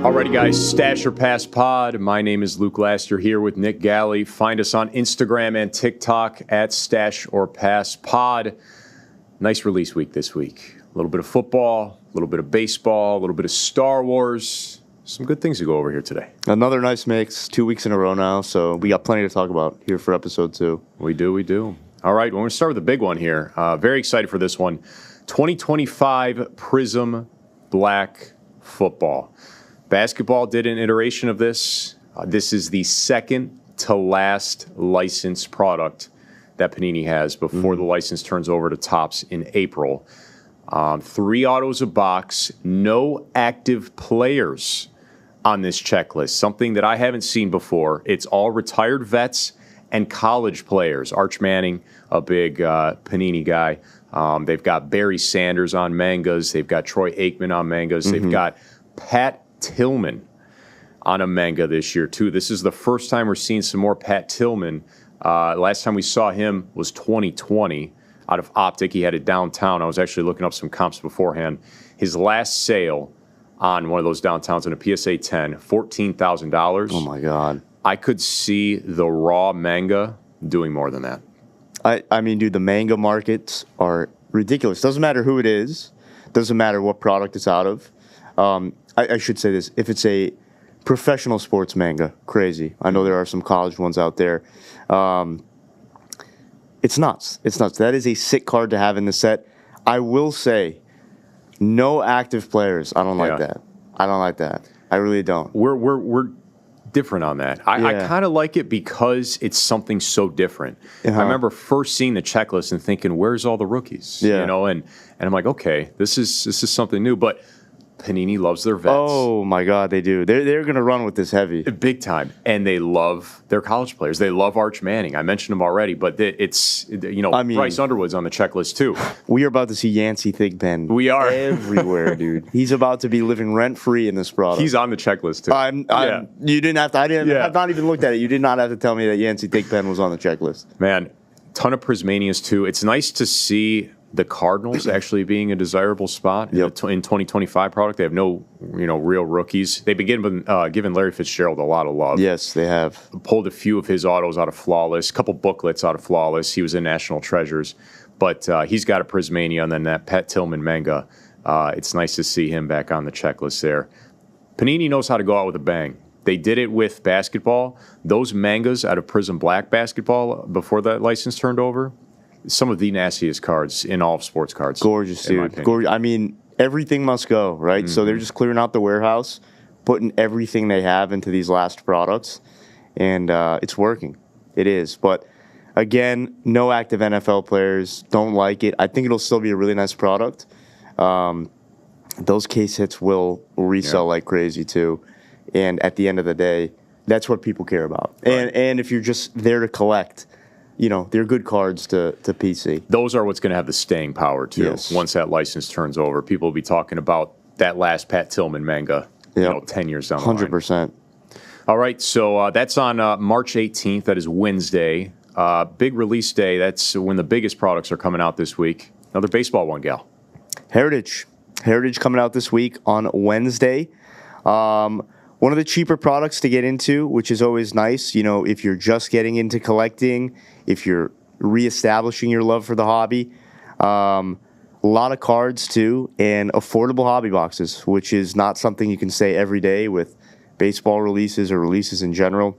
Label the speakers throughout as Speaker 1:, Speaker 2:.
Speaker 1: Alrighty, guys, Stache or Pass Pod. My name is Luke Laster here with Nick Galle. Find us on Instagram and TikTok at Stache or Pass Pod. Nice release week this week. A little bit of football, a little bit of baseball, a little bit of Star Wars. Some good things to go over here today.
Speaker 2: Another nice mix, 2 weeks in a row now, so we got plenty to talk about here for episode 2.
Speaker 1: We do. All right, we're going to start with the big one here. Very excited for this one. 2025 Prizm Black Football. Basketball did an iteration of this. This is the second to last licensed product that Panini has before the license turns over to Topps in April. 3 autos a box, no active players on this checklist, something that I haven't seen before. It's all retired vets and college players. Arch Manning, a big Panini guy. They've got Barry Sanders on mangas. They've got Troy Aikman on mangas. They've got Pat Tillman on a manga this year, too. This is the first time we're seeing some more Pat Tillman. Last time we saw him was 2020 out of Optic. He had it downtown. I was actually looking up some comps beforehand. His last sale on one of those downtowns in a PSA 10, $14,000.
Speaker 2: Oh, my God.
Speaker 1: I could see the raw manga doing more than that.
Speaker 2: I mean, dude, the manga markets are ridiculous. Doesn't matter who it is. Doesn't matter what product it's out of. I should say this. If it's a professional sports manga, crazy. I know there are some college ones out there. It's nuts. That is a sick card to have in the set. I will say, no active players. I don't like that. I really don't.
Speaker 1: We're different on that. I kind of like it because it's something so different. I remember first seeing the checklist and thinking, "Where's all the rookies?"
Speaker 2: Yeah.
Speaker 1: You know, and I'm like, "Okay, this is something new." But Panini loves their vets.
Speaker 2: Oh my God, they do. They're going to run with this heavy,
Speaker 1: big time, and they love their college players. They love Arch Manning. I mentioned him already, but it's Bryce Underwood's on the checklist too.
Speaker 2: We are about to see Yancey Thigpen.
Speaker 1: We are
Speaker 2: everywhere, dude. He's about to be living rent free in this product.
Speaker 1: He's on the checklist too.
Speaker 2: You didn't have to. I've not even looked at it. You did not have to tell me that Yancey Thigpen was on the checklist.
Speaker 1: Man, ton of Prismanias too. It's nice to see the Cardinals actually being a desirable spot in 2025 product. They have no, real rookies. They've been giving Larry Fitzgerald a lot of love.
Speaker 2: Yes, they have.
Speaker 1: Pulled a few of his autos out of Flawless, a couple booklets out of Flawless. He was in National Treasures, but he's got a Prismania, and then that Pat Tillman manga. It's nice to see him back on the checklist there. Panini knows how to go out with a bang. They did it with basketball. Those mangas out of Prizm Black basketball before that license turned over, some of the nastiest cards in all of sports cards.
Speaker 2: Gorgeous, dude. Gorgeous. I mean, everything must go, right? Mm-hmm. So they're just clearing out the warehouse, putting everything they have into these last products, and it's working. It is. But, again, no active NFL players. Don't like it. I think it'll still be a really nice product. Those case hits will resell like crazy, too. And at the end of the day, that's what people care about. Right. And if you're just there to collect, they're good cards to PC.
Speaker 1: Those are what's going to have the staying power, too. Yes. Once that license turns over, people will be talking about that last Pat Tillman manga, 10 years down the line.
Speaker 2: 100%.
Speaker 1: All right, so that's on March 18th. That is Wednesday. Big release day. That's when the biggest products are coming out this week. Another baseball one, Gal.
Speaker 2: Heritage coming out this week on Wednesday. One of the cheaper products to get into, which is always nice, if you're just getting into collecting, if you're reestablishing your love for the hobby. A lot of cards, too, and affordable hobby boxes, which is not something you can say every day with baseball releases or releases in general.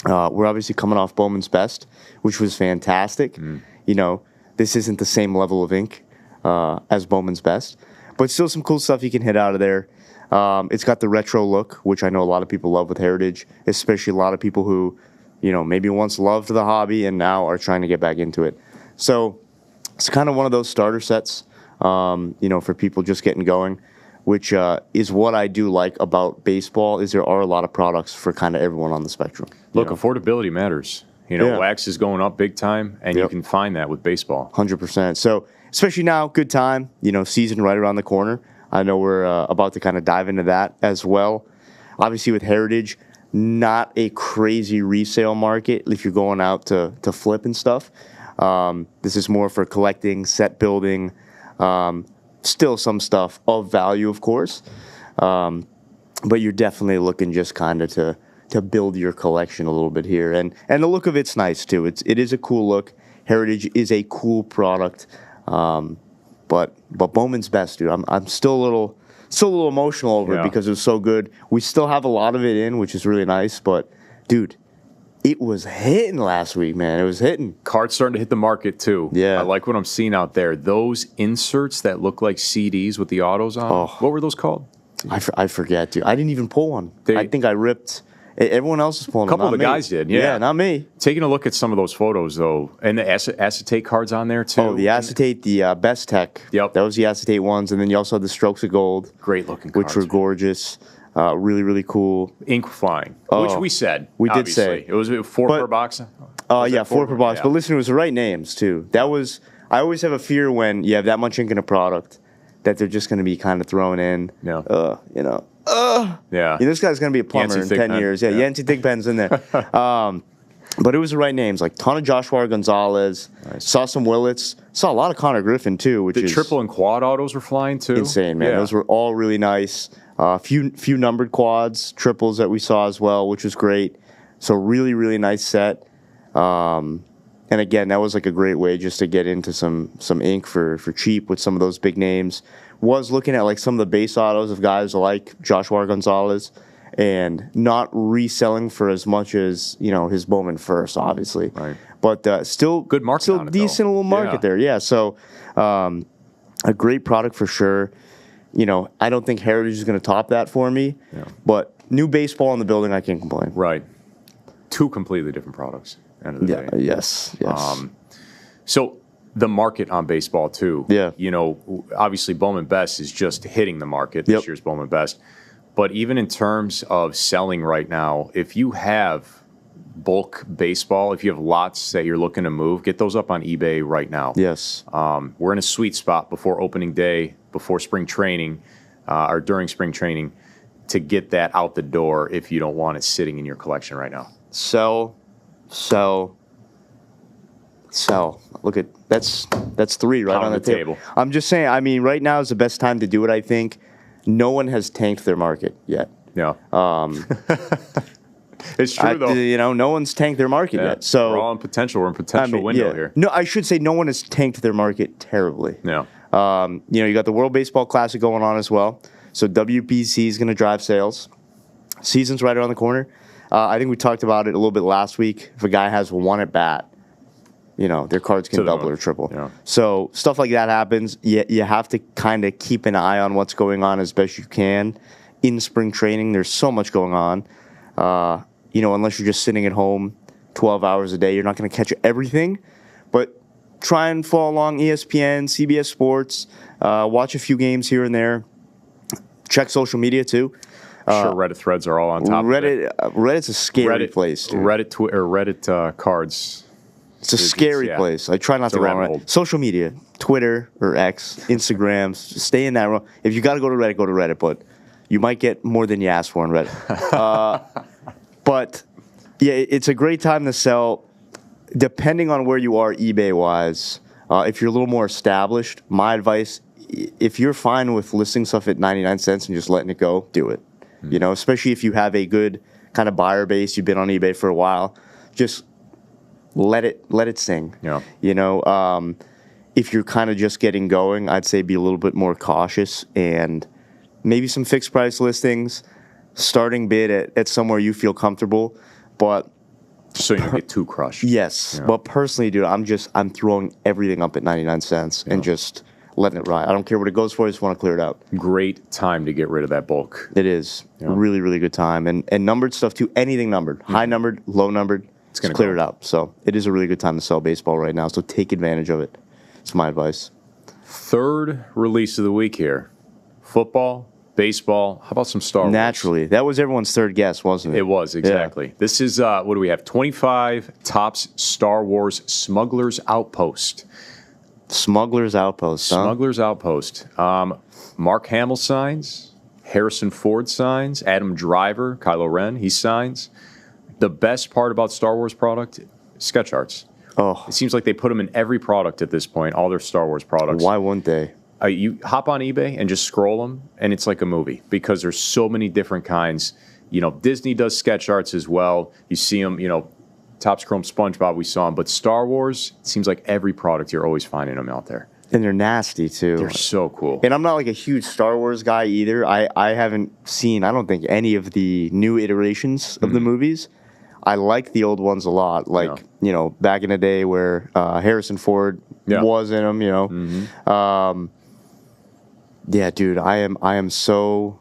Speaker 2: We're obviously coming off Bowman's Best, which was fantastic. This isn't the same level of ink as Bowman's Best, but still some cool stuff you can hit out of there. It's got the retro look, which I know a lot of people love with Heritage, especially a lot of people who, maybe once loved the hobby and now are trying to get back into it. So it's kind of one of those starter sets, for people just getting going, which is what I do like about baseball is there are a lot of products for kind of everyone on the spectrum.
Speaker 1: Look, affordability matters. Wax is going up big time, and you can find that with baseball.
Speaker 2: 100%. So especially now, good time, season right around the corner. I know we're about to kind of dive into that as well. Obviously, with Heritage, not a crazy resale market if you're going out to flip and stuff. This is more for collecting, set building, still some stuff of value, of course. but you're definitely looking just kind of to build your collection a little bit here, and the look of it's nice too. It is a cool look. Heritage is a cool product, but Bowman's Best, dude. I'm still a little emotional over it because it was so good. We still have a lot of it in, which is really nice. But dude, it was hitting last week, man. It was hitting.
Speaker 1: Cards starting to hit the market too.
Speaker 2: Yeah,
Speaker 1: I like what I'm seeing out there. Those inserts that look like CDs with the autos on.
Speaker 2: Oh.
Speaker 1: What were those called?
Speaker 2: I forget, dude. I didn't even pull one. I think I ripped. Everyone else is pulling.
Speaker 1: A couple of the
Speaker 2: me.
Speaker 1: guys did. Yeah,
Speaker 2: not me.
Speaker 1: Taking a look at some of those photos though, and the acetate cards on there too.
Speaker 2: Oh, the acetate, the Best Tech.
Speaker 1: Yep,
Speaker 2: that was the acetate ones, and then you also had the Strokes of Gold.
Speaker 1: Great looking cards,
Speaker 2: which were gorgeous. Really, really cool.
Speaker 1: Ink flying, which we said.
Speaker 2: We
Speaker 1: obviously.
Speaker 2: did say.
Speaker 1: It was 4 per box.
Speaker 2: Yeah, 4 per box. Yeah. But listen, it was the right names too. That was. I always have a fear when you have that much ink in a product that they're just going to be kind of thrown in.
Speaker 1: Yeah.
Speaker 2: Yeah. This guy's going to be a plumber in 10 years. Yeah, Yancey Thick Pen's in there. But it was the right names. Like ton of Joshua Gonzalez. Nice. Saw some Willits. Saw a lot of Connor Griffin too, which is
Speaker 1: triple and quad autos were flying too.
Speaker 2: Insane, man. Yeah. Those were all really nice. Few numbered quads, triples that we saw as well, which was great. So really, really nice set. And again, that was like a great way just to get into some ink for cheap with some of those big names. Was looking at like some of the base autos of guys like Joshua Gonzalez and not reselling for as much as, his Bowman first, obviously.
Speaker 1: Right.
Speaker 2: But still
Speaker 1: good market.
Speaker 2: Still decent little market there. Yeah. So a great product for sure. I don't think Heritage is going to top that for me. Yeah. But new baseball in the building, I can't complain.
Speaker 1: Right. 2 completely different products. End of the day.
Speaker 2: Yes.
Speaker 1: So the market on baseball too.
Speaker 2: Yeah.
Speaker 1: Obviously Bowman Best is just hitting the market. This year's Bowman Best. But even in terms of selling right now, if you have bulk baseball, if you have lots that you're looking to move, get those up on eBay right now.
Speaker 2: Yes.
Speaker 1: We're in a sweet spot before opening day, before spring training, or during spring training, to get that out the door if you don't want it sitting in your collection right now.
Speaker 2: Sell. Look at that's 3 right on the table. I'm just saying. I mean, right now is the best time to do it. I think no one has tanked their market yet.
Speaker 1: Yeah. It's true though.
Speaker 2: No one's tanked their market yet. So
Speaker 1: we're all in potential. We're in potential window here.
Speaker 2: No, I should say no one has tanked their market terribly.
Speaker 1: Yeah.
Speaker 2: You got the World Baseball Classic going on as well. So WBC is going to drive sales. Season's right around the corner. I think we talked about it a little bit last week. If a guy has one at bat, their cards can double or triple. Yeah. So stuff like that happens. You have to kind of keep an eye on what's going on as best you can. In spring training, there's so much going on. Unless you're just sitting at home 12 hours a day, you're not going to catch everything. But try and follow along ESPN, CBS Sports, watch a few games here and there. Check social media too.
Speaker 1: Sure, Reddit threads are all on top of it.
Speaker 2: Reddit's a scary place, dude.
Speaker 1: Reddit cards.
Speaker 2: It's a scary place. I try not to run Reddit. Social media, Twitter or X, Instagram, stay in that room. If you got to go to Reddit, but you might get more than you ask for on Reddit. But, yeah, it's a great time to sell. Depending on where you are eBay-wise, if you're a little more established, my advice, if you're fine with listing stuff at 99 cents and just letting it go, do it. Especially if you have a good kind of buyer base, you've been on eBay for a while, just let it sing.
Speaker 1: Yeah.
Speaker 2: If you're kind of just getting going, I'd say be a little bit more cautious and maybe some fixed price listings, starting bid at somewhere you feel comfortable, but
Speaker 1: so you don't get too crushed.
Speaker 2: Yes, but personally, dude, I'm throwing everything up at 99 cents and just letting it ride. I don't care what it goes for. I just want to clear it out.
Speaker 1: Great time to get rid of that bulk.
Speaker 2: It is really, really good time, and numbered stuff too. Anything numbered, high numbered, low numbered, it's going to clear it out. So it is a really good time to sell baseball right now. So take advantage of it. It's my advice.
Speaker 1: Third release of the week here: football. Baseball. How about some Star Wars?
Speaker 2: Naturally. That was everyone's third guess, wasn't it?
Speaker 1: It was, exactly. Yeah. This is, what do we have? 25 Topps Star Wars Smuggler's Outpost.
Speaker 2: Smuggler's Outpost, huh?
Speaker 1: Smuggler's Outpost. Mark Hamill signs. Harrison Ford signs. Adam Driver, Kylo Ren, he signs. The best part about Star Wars product, sketch arts.
Speaker 2: Oh.
Speaker 1: It seems like they put them in every product at this point, all their Star Wars products.
Speaker 2: Why wouldn't they?
Speaker 1: you hop on eBay and just scroll them, and it's like a movie because there's so many different kinds. Disney does sketch arts as well. You see them, Topps Chrome SpongeBob, we saw them. But Star Wars, it seems like every product, you're always finding them out there.
Speaker 2: And they're nasty, too.
Speaker 1: They're so cool.
Speaker 2: And I'm not like a huge Star Wars guy either. I haven't seen, I don't think, any of the new iterations of the movies. I like the old ones a lot. Like, back in the day where Harrison Ford was in them, yeah, dude, I am so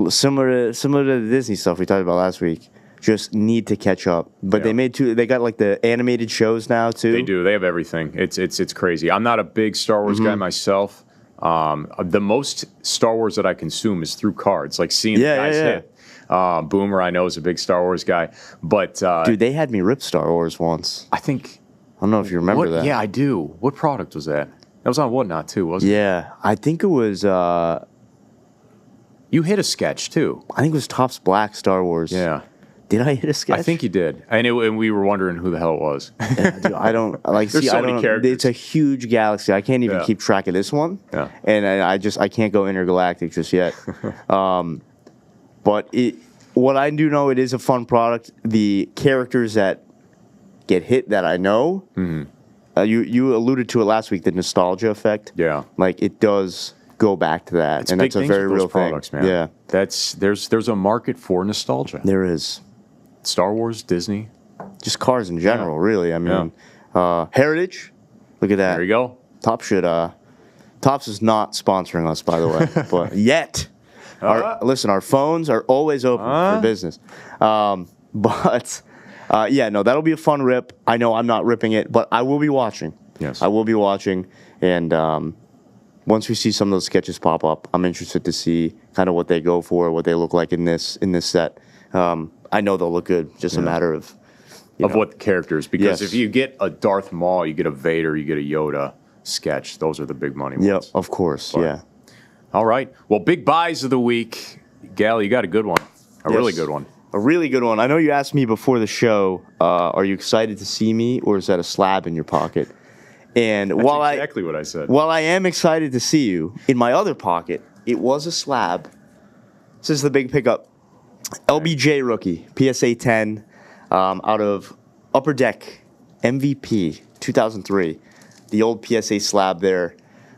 Speaker 2: similar to the Disney stuff we talked about last week. Just need to catch up. But they got like the animated shows now too.
Speaker 1: They do. They have everything. It's crazy. I'm not a big Star Wars guy myself. The most Star Wars that I consume is through cards, like seeing the guys hit. Boomer, I know, is a big Star Wars guy. But
Speaker 2: dude, they had me rip Star Wars once.
Speaker 1: I
Speaker 2: don't know if you remember that.
Speaker 1: Yeah, I do. What product was that? That was on Whatnot too, wasn't it?
Speaker 2: Yeah, I think it was.
Speaker 1: You hit a sketch too.
Speaker 2: I think it was Topps Black Star Wars.
Speaker 1: Yeah.
Speaker 2: Did I hit a sketch?
Speaker 1: I think you did, and we were wondering who the hell it was.
Speaker 2: Yeah, dude, I don't like.
Speaker 1: There's so many characters.
Speaker 2: It's a huge galaxy. I can't even keep track of this one.
Speaker 1: Yeah.
Speaker 2: And I can't go intergalactic just yet. But what I do know, it is a fun product. The characters that get hit that I know. Mm-hmm. You alluded to it last week, the nostalgia effect.
Speaker 1: Yeah.
Speaker 2: Like it does go back to that, and that's a very real
Speaker 1: products,
Speaker 2: thing.
Speaker 1: Man.
Speaker 2: Yeah.
Speaker 1: There's a market for nostalgia.
Speaker 2: There is.
Speaker 1: Star Wars, Disney.
Speaker 2: Just cars in general, really. I mean, Heritage. Look at that.
Speaker 1: There you go.
Speaker 2: Topps is not sponsoring us, by the way, but yet. Listen, our phones are always open for business. But that'll be a fun rip. I know I'm not ripping it, but I will be watching.
Speaker 1: Yes.
Speaker 2: I will be watching. And once we see some of those sketches pop up, I'm interested to see kind of what they go for, what they look like in this set. I know they'll look good. Just a matter of
Speaker 1: what the characters. Because if you get a Darth Maul, you get a Vader, you get a Yoda sketch. Those are the big money ones.
Speaker 2: Yep, of course. But, yeah.
Speaker 1: All right. Well, big buys of the week. Galle, you got a good one. Really good one.
Speaker 2: A really good one. I know you asked me before the show, are you excited to see me, or is that a slab in your pocket? And
Speaker 1: That's exactly what I said.
Speaker 2: While I am excited to see you, in my other pocket, it was a slab. This is the big pickup. LBJ rookie, PSA 10, out of Upper Deck, MVP, 2003. The old PSA slab there.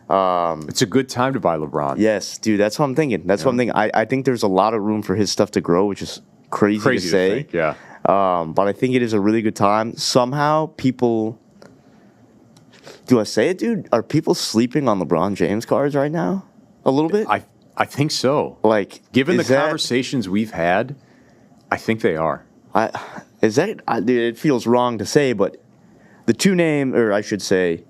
Speaker 1: It's a good time to buy LeBron.
Speaker 2: Yes, dude, that's what I'm thinking. I think there's a lot of room for his stuff to grow, which is crazy to say.
Speaker 1: Think, yeah.
Speaker 2: But I think it is a really good time. Somehow people... Do I say it, dude? Are people sleeping on LeBron James cards right now? A little bit?
Speaker 1: I think so.
Speaker 2: Like,
Speaker 1: given the conversations we've had, I think they are.
Speaker 2: Dude, it feels wrong to say, but the two names, or I should say,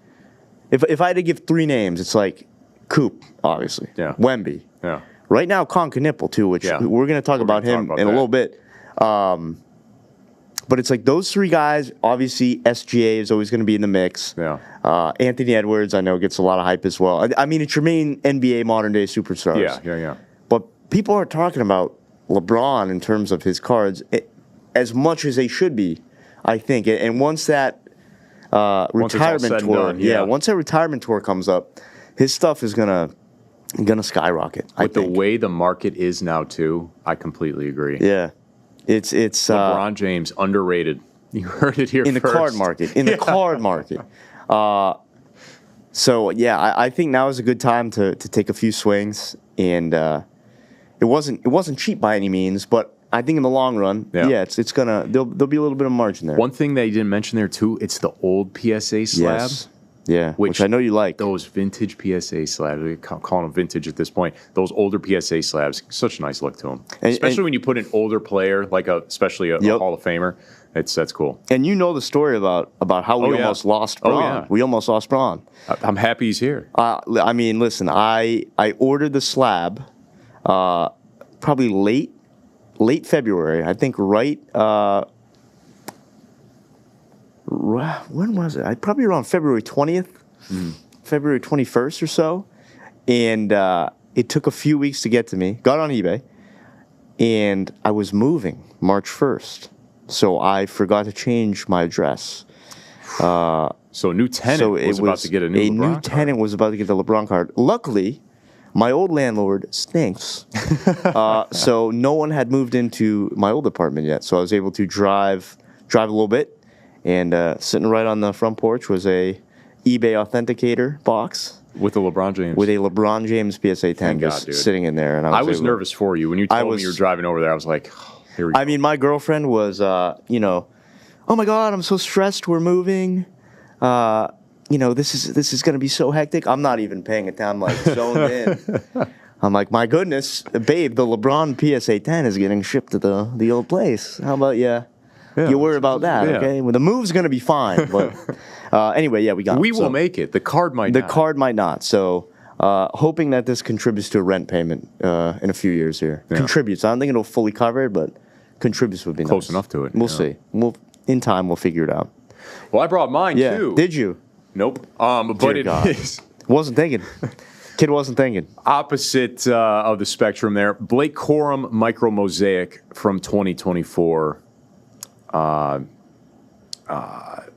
Speaker 2: if I had to give three names, it's like Coop, obviously.
Speaker 1: Yeah.
Speaker 2: Wemby.
Speaker 1: Yeah.
Speaker 2: Right now, Con Knipple, too, which we're going to talk about him in a little bit. But it's like those three guys, obviously SGA is always going to be in the mix.
Speaker 1: Yeah.
Speaker 2: Anthony Edwards, I know, gets a lot of hype as well. I mean, it's your main NBA modern-day superstars.
Speaker 1: Yeah.
Speaker 2: But people aren't talking about LeBron in terms of his cards as much as they should be, I think. And once that retirement tour, once that retirement tour comes up, his stuff is gonna skyrocket.
Speaker 1: With the way the market is now, too, I completely agree.
Speaker 2: Yeah. It's
Speaker 1: LeBron James, underrated. You heard it here
Speaker 2: in
Speaker 1: first.
Speaker 2: The card market. In the card market. So I think now is a good time to take a few swings, and it wasn't cheap by any means, but I think in the long run, it's gonna there'll be a little bit of margin there.
Speaker 1: One thing that you didn't mention there too, it's the old PSA slab.
Speaker 2: Yes. Yeah, which I know you like.
Speaker 1: Those vintage PSA slabs, we call them vintage at this point. Those older PSA slabs, such a nice look to them. Especially when you put an older player, like especially a Hall of Famer. That's cool.
Speaker 2: And you know the story about how we almost lost Braun.
Speaker 1: Yeah.
Speaker 2: We almost lost Braun.
Speaker 1: I'm happy he's here.
Speaker 2: I mean, listen, I ordered the slab probably late February. I think when was it? Probably around February 20th, February 21st or so. And it took a few weeks to get to me. Got on eBay. And I was moving March 1st. So I forgot to change my address.
Speaker 1: So a new tenant was about to get a new LeBron card.
Speaker 2: tenant was about to get the LeBron card. Luckily, my old landlord stinks. So no one had moved into my old apartment yet. So I was able to drive a little bit. And sitting right on the front porch was a eBay authenticator box.
Speaker 1: With a LeBron James.
Speaker 2: With a LeBron James PSA 10 just sitting in there. And
Speaker 1: I was nervous for you. When you told me you were driving over there, I was like, oh, here we go.
Speaker 2: I mean, my girlfriend was, oh my God, I'm so stressed. We're moving. This is going to be so hectic. I'm not even paying attention. I'm like zoned in. I'm like, my goodness, babe, the LeBron PSA 10 is getting shipped to the old place. How about you? Yeah, you worry about that, okay? Well, the move's going to be fine. But anyway, we got it.
Speaker 1: We will make it. The card might not.
Speaker 2: The card might not. So hoping that this contributes to a rent payment in a few years here. Yeah. Contributes. I don't think it'll fully cover it, but contributes would be
Speaker 1: close enough to it.
Speaker 2: We'll see. In time, we'll figure it out.
Speaker 1: Well, I brought mine, too.
Speaker 2: Did you?
Speaker 1: Nope. But it is.
Speaker 2: Wasn't thinking. Kid wasn't thinking.
Speaker 1: Opposite of the spectrum there. Blake Corum Micro Mosaic from 2024.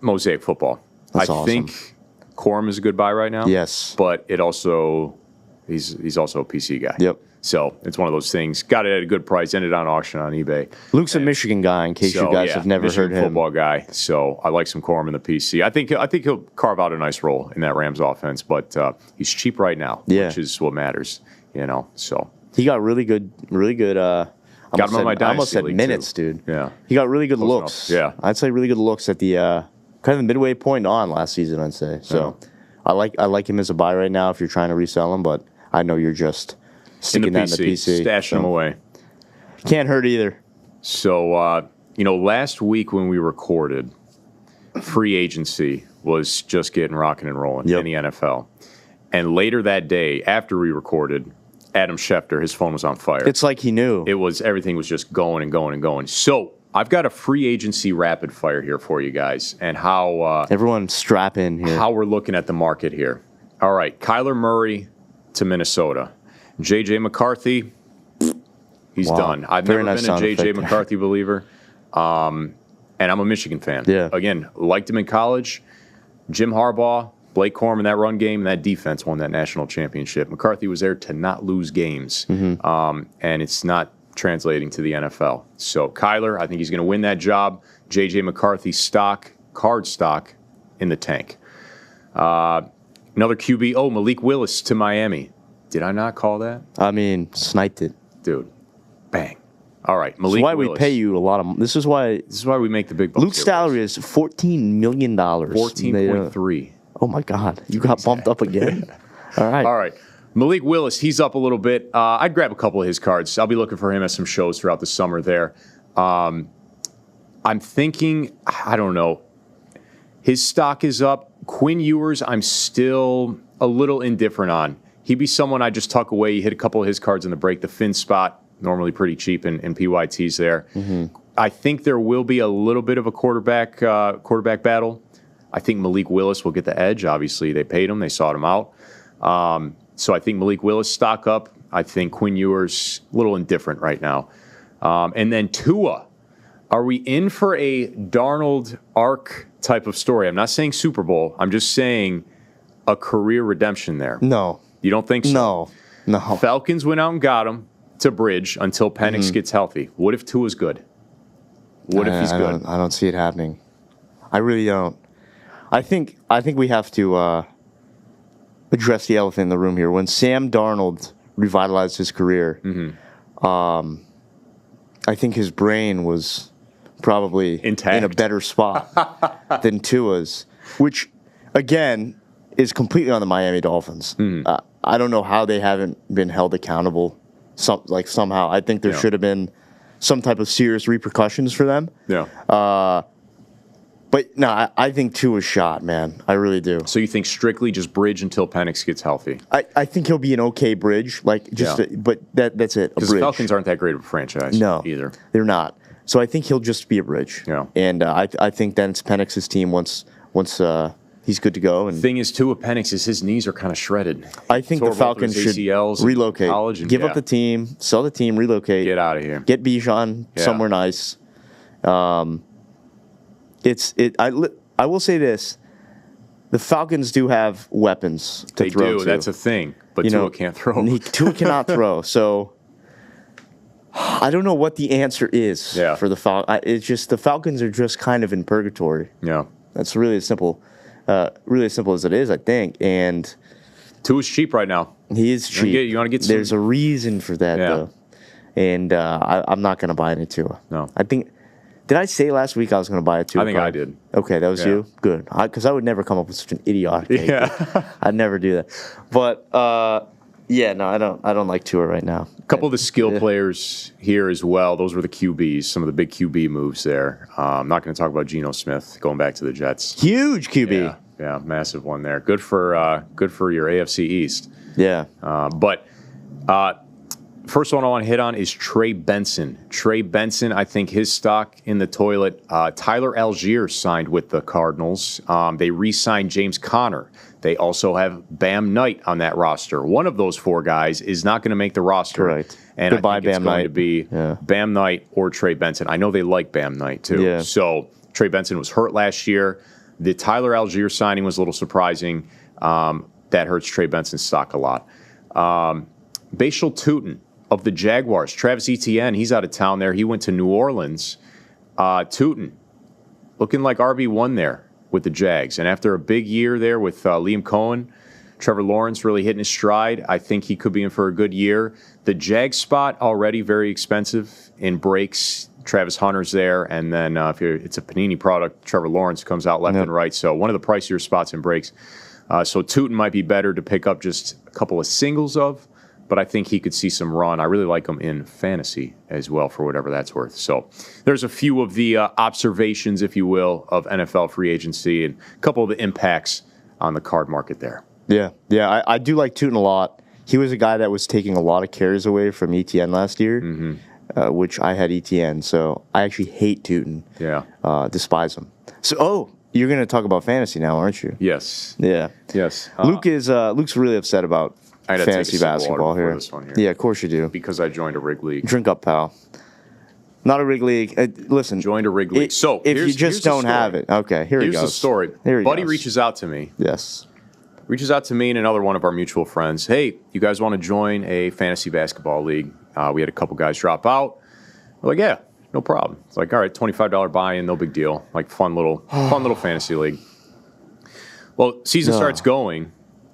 Speaker 1: Mosaic football.
Speaker 2: That's
Speaker 1: I think Corum is a good buy right now.
Speaker 2: Yes.
Speaker 1: But it also, he's also a PC guy.
Speaker 2: Yep.
Speaker 1: So it's one of those things. Got it at a good price. Ended on auction on eBay.
Speaker 2: Luke's a Michigan guy, in case you guys have never heard him.
Speaker 1: Football guy. So I like some Corum in the PC. I think he'll carve out a nice role in that Rams offense. But he's cheap right now, which is what matters. So
Speaker 2: he got really good.
Speaker 1: Got him on my dynasty
Speaker 2: I almost said
Speaker 1: league
Speaker 2: minutes,
Speaker 1: too.
Speaker 2: Dude.
Speaker 1: Yeah.
Speaker 2: He got really good looks.
Speaker 1: Enough. Yeah.
Speaker 2: I'd say really good looks at the kind of the midway point on last season, I'd say. So I like him as a buy right now if you're trying to resell him, but I know you're just sticking that in the PC.
Speaker 1: Stashing him away.
Speaker 2: Can't hurt either.
Speaker 1: So, last week when we recorded, free agency was just getting rocking and rolling in the NFL. And later that day, after we recorded, Adam Schefter, his phone was on fire.
Speaker 2: It's like he knew.
Speaker 1: Everything was just going and going and going. So I've got a free agency rapid fire here for you guys, and how
Speaker 2: everyone strap in here.
Speaker 1: How we're looking at the market here. All right, Kyler Murray to Minnesota. J.J. McCarthy, he's done. I've never been a J.J. McCarthy believer, and I'm a Michigan fan.
Speaker 2: Yeah.
Speaker 1: Again, liked him in college. Jim Harbaugh, Blake Corum in that run game, and that defense won that national championship. McCarthy was there to not lose games, and it's not translating to the NFL. So Kyler, I think he's going to win that job. J.J. McCarthy card stock in the tank. Another QB, Malik Willis to Miami. Did I not call that?
Speaker 2: I mean, sniped it.
Speaker 1: Dude, bang. All right, Malik
Speaker 2: This is why
Speaker 1: Willis.
Speaker 2: we pay you a lot of. This is why
Speaker 1: we make the big bucks.
Speaker 2: Luke's salary is $14 million.
Speaker 1: 14.3.
Speaker 2: Oh my God, you got bumped up again. All right.
Speaker 1: Malik Willis, he's up a little bit. I'd grab a couple of his cards. I'll be looking for him at some shows throughout the summer there. I'm thinking, I don't know. His stock is up. Quinn Ewers, I'm still a little indifferent on. He'd be someone I just tuck away. You hit a couple of his cards in the break. The Finn spot, normally pretty cheap in PYTs there. I think there will be a little bit of a quarterback battle. I think Malik Willis will get the edge. Obviously, they paid him. They sought him out. So I think Malik Willis stock up. I think Quinn Ewers a little indifferent right now. And then Tua. Are we in for a Darnold arc type of story? I'm not saying Super Bowl. I'm just saying a career redemption there.
Speaker 2: No.
Speaker 1: You don't think so?
Speaker 2: No.
Speaker 1: Falcons went out and got him to bridge until Penix gets healthy. What if Tua's good? What if he's good?
Speaker 2: I don't see it happening. I really don't. I think we have to address the elephant in the room here. When Sam Darnold revitalized his career, I think his brain was probably
Speaker 1: intact,
Speaker 2: in a better spot than Tua's, which, again, is completely on the Miami Dolphins. I don't know how they haven't been held accountable somehow. I think there should have been some type of serious repercussions for them.
Speaker 1: Yeah.
Speaker 2: But no, I think Tua's shot, man. I really do.
Speaker 1: So you think strictly just bridge until Penix gets healthy?
Speaker 2: I think he'll be an okay bridge, but that's it.
Speaker 1: Because the Falcons aren't that great of a franchise, either.
Speaker 2: They're not. So I think he'll just be a bridge.
Speaker 1: Yeah.
Speaker 2: And I think then it's Penix's team once he's good to go. And
Speaker 1: thing is, Tua Penix is his knees are kind of shredded.
Speaker 2: I think the Falcons should relocate, give up the team, sell the team, relocate,
Speaker 1: get out of here,
Speaker 2: get Bijan somewhere nice. I will say this: the Falcons do have weapons to throw
Speaker 1: do.
Speaker 2: to.
Speaker 1: That's a thing. But Tua can't throw.
Speaker 2: Tua cannot throw. So I don't know what the answer is for the Falcons. It's just the Falcons are just kind of in purgatory.
Speaker 1: Yeah.
Speaker 2: That's really as simple as it is, I think. And
Speaker 1: Tua's cheap right now.
Speaker 2: He is cheap.
Speaker 1: You want to get some?
Speaker 2: There's a reason for that, though. And I'm not going to buy any Tua.
Speaker 1: No.
Speaker 2: I think, did I say last week I was going to buy a Tua?
Speaker 1: I think I did.
Speaker 2: Okay, that was you? Good. Because I would never come up with such an idiotic take.
Speaker 1: Yeah.
Speaker 2: I'd never do that. But, no, I don't like Tua right now.
Speaker 1: A couple of the skill players here as well. Those were the QBs, some of the big QB moves there. I'm not going to talk about Geno Smith going back to the Jets.
Speaker 2: Huge QB.
Speaker 1: Yeah, massive one there. Good for your AFC East.
Speaker 2: Yeah.
Speaker 1: First one I want to hit on is Trey Benson. Trey Benson, I think his stock in the toilet. Tyler Algier signed with the Cardinals. They re-signed James Conner. They also have Bam Knight on that roster. One of those four guys is not going to make the roster.
Speaker 2: Correct.
Speaker 1: And
Speaker 2: Goodbye,
Speaker 1: I think it's
Speaker 2: Bam
Speaker 1: going
Speaker 2: Knight.
Speaker 1: to be Bam Knight or Trey Benson. I know they like Bam Knight, too.
Speaker 2: Yeah.
Speaker 1: So Trey Benson was hurt last year. The Tyler Algier signing was a little surprising. That hurts Trey Benson's stock a lot. Bashal Tutin of the Jaguars. Travis Etienne, he's out of town there. He went to New Orleans. Tutin, looking like RB1 there with the Jags. And after a big year there with Liam Cohen, Trevor Lawrence really hitting his stride, I think he could be in for a good year. The Jags spot already very expensive in breaks. Travis Hunter's there. And then if it's a Panini product, Trevor Lawrence comes out left and right. So one of the pricier spots in breaks. So Tutin might be better to pick up just a couple of singles of. But I think he could see some run. I really like him in fantasy as well for whatever that's worth. So there's a few of the observations, if you will, of NFL free agency and a couple of the impacts on the card market there.
Speaker 2: Yeah, I do like Tutin a lot. He was a guy that was taking a lot of carries away from ETN last year, which I had ETN, so I actually hate Tutin.
Speaker 1: Yeah.
Speaker 2: Despise him. So, you're going to talk about fantasy now, aren't you?
Speaker 1: Yes.
Speaker 2: Yeah.
Speaker 1: Yes.
Speaker 2: Luke's really upset about fantasy basketball here.
Speaker 1: This one here.
Speaker 2: Yeah, of course you do.
Speaker 1: Because I joined a rig league.
Speaker 2: Drink up, pal. Not a rig league. Listen.
Speaker 1: Joined a rig league. So
Speaker 2: if you just don't have it. Okay, here he goes.
Speaker 1: Here's the story. Buddy reaches out to me.
Speaker 2: Yes.
Speaker 1: Reaches out to me and another one of our mutual friends. Hey, you guys want to join a fantasy basketball league? We had a couple guys drop out. We're like, yeah, no problem. It's like, all right, $25 buy-in, no big deal. Like fun little fantasy league. Well, season starts going.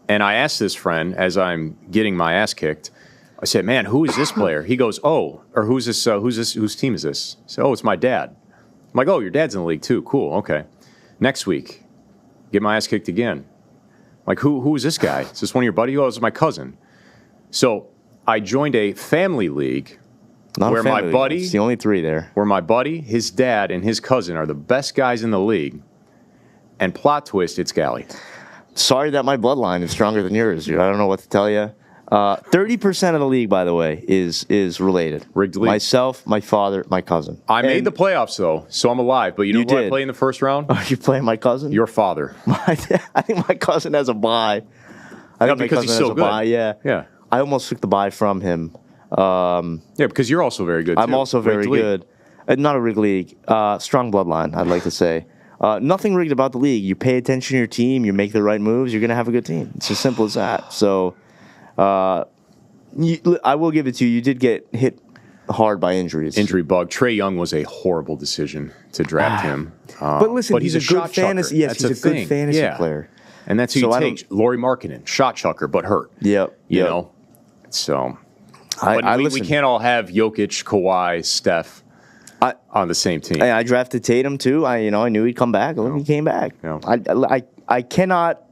Speaker 1: And I asked this friend as I'm getting my ass kicked, I said, man, who is this player? He goes, who's this? Whose team is this? I said, it's my dad. I'm like, your dad's in the league too. Cool, okay. Next week, get my ass kicked again. I'm like, who is this guy? Is this one of your buddies? It's my cousin. So I joined a family league where my buddy,
Speaker 2: it's the only three there,
Speaker 1: where my buddy, his dad, and his cousin are the best guys in the league. And plot twist, it's Galle.
Speaker 2: Sorry that my bloodline is stronger than yours, dude. I don't know what to tell you. 30% of the league, by the way, is related.
Speaker 1: Rigged league.
Speaker 2: Myself, my father, my cousin.
Speaker 1: I made the playoffs, though, so I'm alive. But you know who I play in the first round?
Speaker 2: Are you playing my cousin?
Speaker 1: Your father.
Speaker 2: I think my cousin has a bye. I think
Speaker 1: because he's so good.
Speaker 2: Yeah. I almost took the bye from him.
Speaker 1: Because you're also very good, too.
Speaker 2: I'm also very good. Not a rigged league. Strong bloodline, I'd like to say. Nothing rigged about the league. You pay attention to your team, you make the right moves, you're going to have a good team. It's as simple as that. So I will give it to you. You did get hit hard by injuries.
Speaker 1: Injury bug. Trey Young was a horrible decision to draft him.
Speaker 2: But listen, he's a good fantasy. Yes, he's a good fantasy player.
Speaker 1: And that's who you take. Laurie Markkinen, shot chucker, but hurt.
Speaker 2: Yep.
Speaker 1: You know? So we can't all have Jokic, Kawhi, Steph on the same team.
Speaker 2: I drafted Tatum too. I knew he'd come back. He came back.
Speaker 1: No.
Speaker 2: I cannot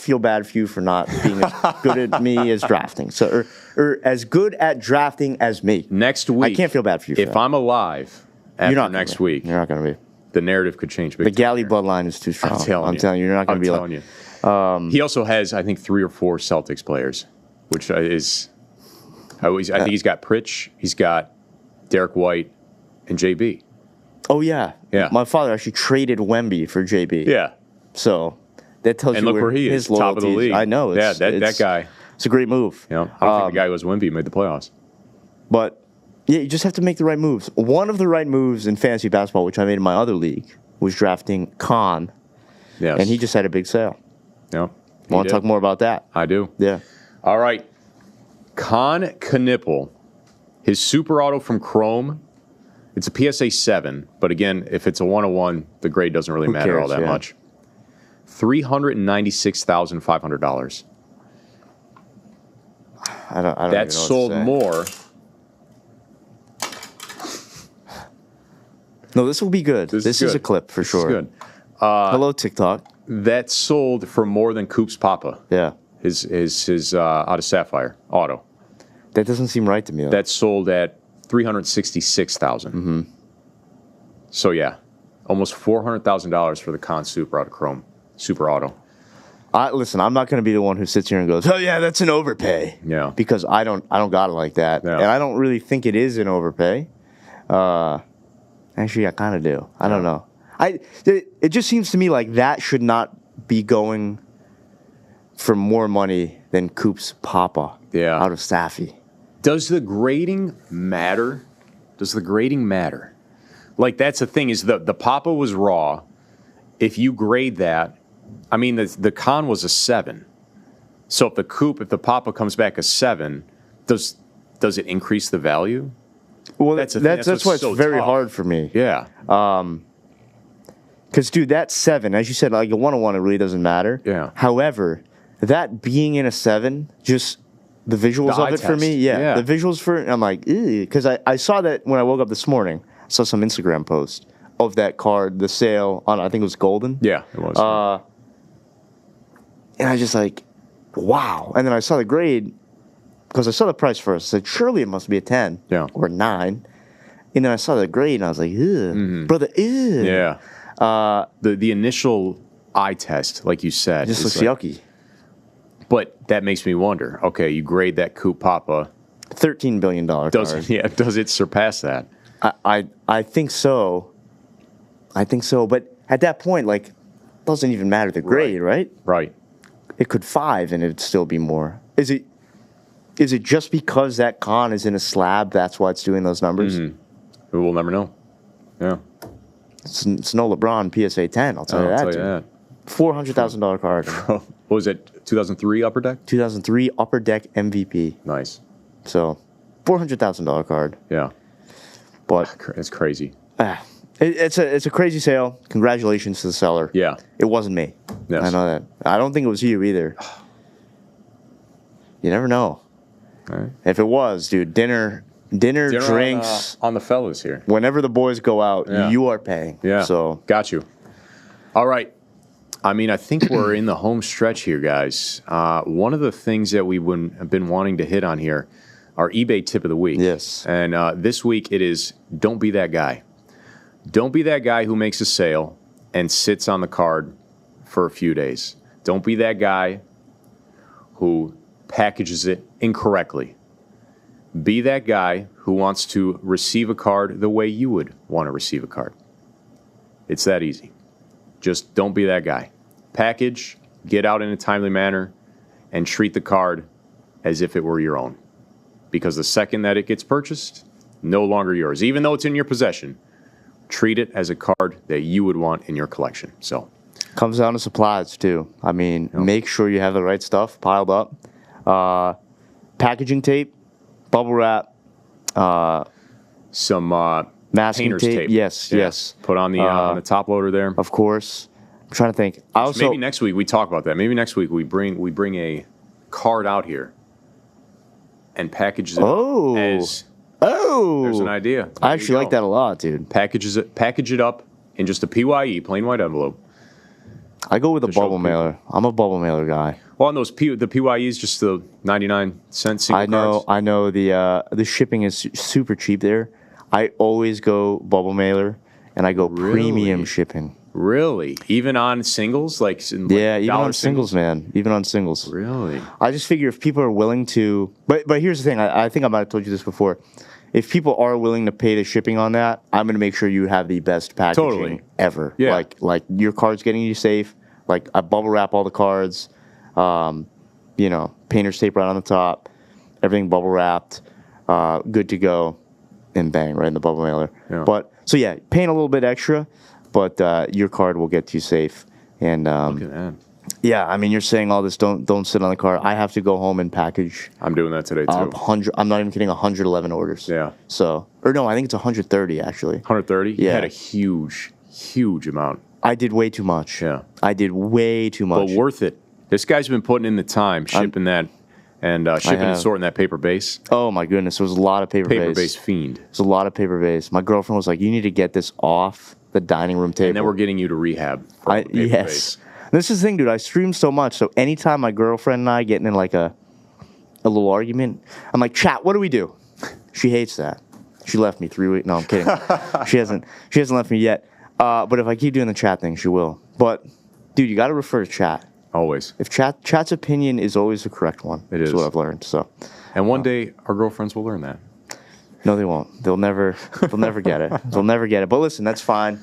Speaker 2: feel bad for you for not being as good at me as drafting. So or as good at drafting as me.
Speaker 1: Next week,
Speaker 2: I can't feel bad for you.
Speaker 1: If I'm alive after next week,
Speaker 2: you're not going to be.
Speaker 1: The narrative could change.
Speaker 2: The Galle bloodline is too strong. I'm telling you, you're not going to be like.
Speaker 1: He also has, I think, 3 or 4 Celtics players, which is. I think he's got Pritch. He's got Derek White, and JB.
Speaker 2: Oh, yeah.
Speaker 1: Yeah.
Speaker 2: My father actually traded Wemby for JB.
Speaker 1: Yeah.
Speaker 2: So that tells
Speaker 1: you
Speaker 2: where
Speaker 1: he is,
Speaker 2: his
Speaker 1: top of the league.
Speaker 2: I know.
Speaker 1: That guy.
Speaker 2: It's a great move.
Speaker 1: I don't think the guy who was Wemby made the playoffs.
Speaker 2: But, yeah, you just have to make the right moves. One of the right moves in fantasy basketball, which I made in my other league, was drafting Khan.
Speaker 1: Yes.
Speaker 2: And he just had a big sale.
Speaker 1: Yeah.
Speaker 2: Want to talk more about that?
Speaker 1: I do.
Speaker 2: Yeah.
Speaker 1: All right. Con Knipple, his super auto from Chrome. It's a PSA 7, but again, if it's a 101, the grade doesn't really matter all that much. $396,500.
Speaker 2: I don't
Speaker 1: that
Speaker 2: even know
Speaker 1: sold
Speaker 2: what to say.
Speaker 1: more.
Speaker 2: No, this will be good. This is a clip for sure.
Speaker 1: Good.
Speaker 2: Hello, TikTok.
Speaker 1: That sold for more than Coop's Papa.
Speaker 2: Yeah.
Speaker 1: His out of Sapphire auto.
Speaker 2: That doesn't seem right to me, though.
Speaker 1: That sold at $366,000.
Speaker 2: Mm-hmm.
Speaker 1: So yeah, almost $400,000 for the Con Super out of Chrome Super Auto.
Speaker 2: Listen, I'm not going to be the one who sits here and goes, "Oh yeah, that's an overpay."
Speaker 1: Yeah.
Speaker 2: Because I don't got it like that,
Speaker 1: Yeah.
Speaker 2: and I don't really think it is an overpay. Actually, I kind of do. I don't know. It just seems to me like that should not be going for more money than Coop's Papa.
Speaker 1: Yeah.
Speaker 2: Out of Staffy.
Speaker 1: Does the grading matter? Like, that's the thing, is the Papa was raw. If you grade that, I mean, the Con was a 7. So if the Papa comes back a 7, does it increase the value?
Speaker 2: Well,
Speaker 1: That's
Speaker 2: that's why it's
Speaker 1: so
Speaker 2: very
Speaker 1: tough.
Speaker 2: hard for me.
Speaker 1: Yeah.
Speaker 2: Because, dude, that 7, as you said, like a 101, it really doesn't matter.
Speaker 1: Yeah.
Speaker 2: However, that being in a 7, just the visuals
Speaker 1: The
Speaker 2: of
Speaker 1: eye
Speaker 2: it for me,
Speaker 1: test.
Speaker 2: the visuals for it, I'm like, because I saw that when I woke up this morning. I saw some Instagram post of that card, the sale on, I think it was Golden.
Speaker 1: Yeah, it was.
Speaker 2: And I just like, wow. And then I saw the grade, because I saw the price first. I said, surely it must be a 10
Speaker 1: Yeah.
Speaker 2: or 9. And then I saw the grade, and I was like, brother,
Speaker 1: Yeah. The initial eye test, like you said,
Speaker 2: Just
Speaker 1: is
Speaker 2: looks
Speaker 1: like,
Speaker 2: yucky.
Speaker 1: But that makes me wonder. Okay, you grade that Coop Papa.
Speaker 2: $13 billion card.
Speaker 1: Does it surpass that?
Speaker 2: I think so. But at that point, like, doesn't even matter the grade, right?
Speaker 1: Right.
Speaker 2: It could 5 and it'd still be more. Is it just because that Con is in a slab, that's why it's doing those numbers?
Speaker 1: Mm-hmm. We'll never know. Yeah.
Speaker 2: It's no LeBron PSA 10, I'll tell you that.
Speaker 1: that.
Speaker 2: $400,000 card.
Speaker 1: What was it? 2003 Upper Deck?
Speaker 2: 2003 Upper Deck MVP.
Speaker 1: Nice.
Speaker 2: So, $400,000 card.
Speaker 1: Yeah.
Speaker 2: But
Speaker 1: It's crazy.
Speaker 2: it's a crazy sale. Congratulations to the seller.
Speaker 1: Yeah.
Speaker 2: It wasn't me.
Speaker 1: Yes.
Speaker 2: I know that. I don't think it was you either. You never know.
Speaker 1: All right.
Speaker 2: If it was, dude, dinner drinks.
Speaker 1: on the fellas here.
Speaker 2: Whenever the boys go out,
Speaker 1: Yeah.
Speaker 2: you are paying.
Speaker 1: Yeah.
Speaker 2: So
Speaker 1: Got you. All right. I mean, I think we're in the home stretch here, guys. One of the things that we've been wanting to hit on here, our eBay tip of the week.
Speaker 2: Yes.
Speaker 1: And this week it is, don't be that guy. Don't be that guy who makes a sale and sits on the card for a few days. Don't be that guy who packages it incorrectly. Be that guy who wants to receive a card the way you would want to receive a card. It's that easy. Just don't be that guy. Package, get out in a timely manner, and treat the card as if it were your own. Because the second that it gets purchased, no longer yours. Even though it's in your possession, treat it as a card that you would want in your collection. So,
Speaker 2: comes down to supplies too. I mean, make sure you have the right stuff piled up. Packaging tape, bubble wrap,
Speaker 1: some
Speaker 2: masking
Speaker 1: painter's
Speaker 2: tape.
Speaker 1: tape.
Speaker 2: Yes.
Speaker 1: Put on the top loader there.
Speaker 2: Of course. I'm trying to think. I also
Speaker 1: Maybe next week we talk about that. Maybe next week we bring a card out here and package it as.
Speaker 2: Oh,
Speaker 1: There's an idea. There
Speaker 2: I
Speaker 1: you
Speaker 2: actually
Speaker 1: go.
Speaker 2: like that a lot, dude.
Speaker 1: Package it up in just a PYE, plain white envelope.
Speaker 2: I go with a
Speaker 1: To show
Speaker 2: bubble
Speaker 1: people.
Speaker 2: mailer. I'm a bubble mailer guy.
Speaker 1: Well, on those the PYE is just the 99-cent single cards.
Speaker 2: I know the shipping is super cheap there. I always go bubble mailer, and I go premium shipping.
Speaker 1: Really? Even on singles?
Speaker 2: Yeah, even on singles, man. Even on singles.
Speaker 1: Really?
Speaker 2: I just figure if people are willing to, but here's the thing. I think I might have told you this before. If people are willing to pay the shipping on that, I'm going to make sure you have the best packaging ever.
Speaker 1: Yeah.
Speaker 2: Like your card's getting you safe. Like I bubble wrap all the cards. Painter's tape right on the top. Everything bubble wrapped. Good to go. And bang, right in the bubble mailer.
Speaker 1: Yeah.
Speaker 2: But so yeah, paying a little bit extra, but your card will get you safe. And
Speaker 1: Look at that.
Speaker 2: yeah, I mean, you're saying all this. Don't sit on the car. I have to go home and package.
Speaker 1: I'm doing that today too.
Speaker 2: I'm not even kidding. 111 orders.
Speaker 1: Yeah.
Speaker 2: So, or no, I think it's 130 actually.
Speaker 1: 130. You
Speaker 2: Yeah.
Speaker 1: had a huge amount.
Speaker 2: I did way too much.
Speaker 1: Yeah.
Speaker 2: I did way too much.
Speaker 1: But worth it. This guy's been putting in the time shipping that and shipping and
Speaker 2: have.
Speaker 1: sorting that paper base.
Speaker 2: Oh my goodness, it was a lot of paper
Speaker 1: Paper
Speaker 2: base.
Speaker 1: base fiend.
Speaker 2: It was a lot of paper base. My girlfriend was like, "You need to get this off the dining room table."
Speaker 1: And then we're getting you to rehab. From the paper
Speaker 2: Yes.
Speaker 1: base.
Speaker 2: This is the thing, dude. I stream so much, so anytime my girlfriend and I getting in like a little argument, I'm like, "Chat, what do we do?" She hates that. She left me 3 weeks. No, I'm kidding. She hasn't left me yet. But if I keep doing the chat thing, she will. But dude, you got to refer to chat.
Speaker 1: Always.
Speaker 2: If chat's opinion is always the correct one.
Speaker 1: It
Speaker 2: That's
Speaker 1: is.
Speaker 2: what I've learned. So
Speaker 1: And one day our girlfriends will learn that.
Speaker 2: no, they won't. They'll never get it. They'll never get it. But listen, that's fine.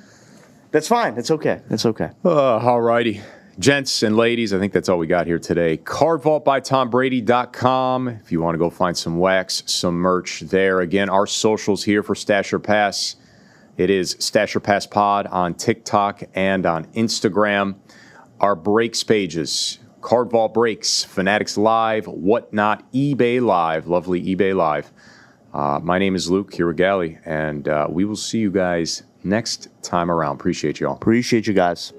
Speaker 2: That's fine. It's okay. It's okay.
Speaker 1: All righty. Gents and ladies, I think that's all we got here today. CardVault by TomBrady.com. If you want to go find some wax, some merch there. Again, our socials here for Stache or Pass. It is Stache or Pass Pod on TikTok and on Instagram. Our breaks pages, CardVault Breaks, Fanatics Live, Whatnot, eBay Live, lovely eBay Live. My name is Luke here with Galle, and we will see you guys next time around. Appreciate y'all.
Speaker 2: Appreciate you guys.